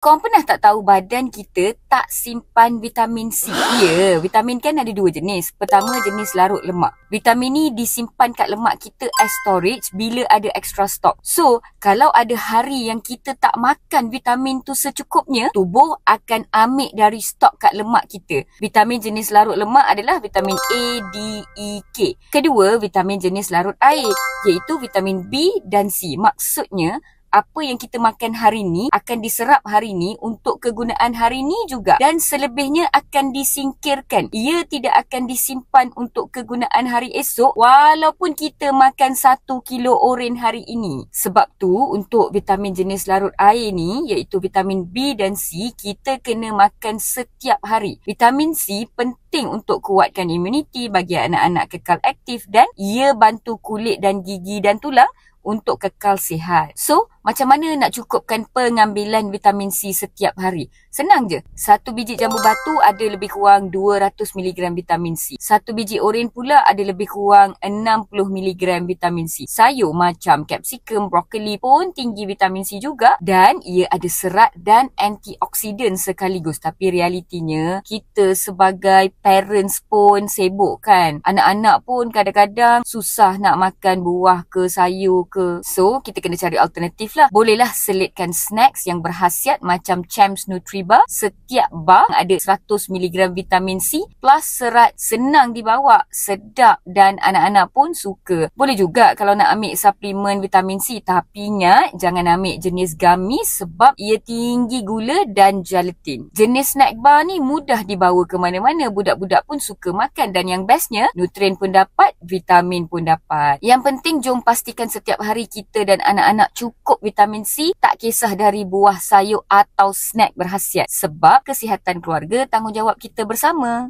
Korang pernah tak tahu badan kita tak simpan vitamin C? Ya, vitamin kan ada dua jenis. Pertama, jenis larut lemak. Vitamin ni disimpan kat lemak kita as storage bila ada extra stock. So, kalau ada hari yang kita tak makan vitamin tu secukupnya, tubuh akan ambil dari stok kat lemak kita. Vitamin jenis larut lemak adalah vitamin A, D, E, K. Kedua, vitamin jenis larut air, iaitu vitamin B dan C. Maksudnya, apa yang kita makan hari ni akan diserap hari ni untuk kegunaan hari ni juga, dan selebihnya akan disingkirkan. Ia tidak akan disimpan untuk kegunaan hari esok walaupun kita makan 1 kilo oren hari ini. Sebab tu untuk vitamin jenis larut air ni, iaitu vitamin B dan C, kita kena makan setiap hari. Vitamin C penting untuk kuatkan imuniti, bagi anak-anak kekal aktif, dan ia bantu kulit dan gigi dan tulang untuk kekal sihat. So, macam mana nak cukupkan pengambilan vitamin C setiap hari? Senang je. 1 biji jambu batu ada lebih kurang 200 mg vitamin C. 1 biji oren pula ada lebih kurang 60 mg vitamin C. Sayur macam capsicum, brokoli pun tinggi vitamin C juga, dan ia ada serat dan antioksidan sekaligus. Tapi realitinya, kita sebagai parents pun sibuk kan. Anak-anak pun kadang-kadang susah nak makan buah ke sayur ke. So, kita kena cari alternatif lah. Bolehlah selitkan snacks yang berkhasiat macam Champs Nutribar. Setiap bar ada 100 mg vitamin C plus serat, senang dibawa, sedap, dan anak-anak pun suka. Boleh juga kalau nak ambil suplemen vitamin C, tapi ingat jangan ambil jenis gummies sebab ia tinggi gula dan gelatin. Jenis snack bar ni mudah dibawa ke mana-mana, budak-budak pun suka makan, dan yang bestnya nutrien pun dapat, vitamin pun dapat. Yang penting jom pastikan setiap hari kita dan anak-anak cukup vitamin C, tak kisah dari buah, sayur atau snack berkhasiat, sebab kesihatan keluarga tanggungjawab kita bersama.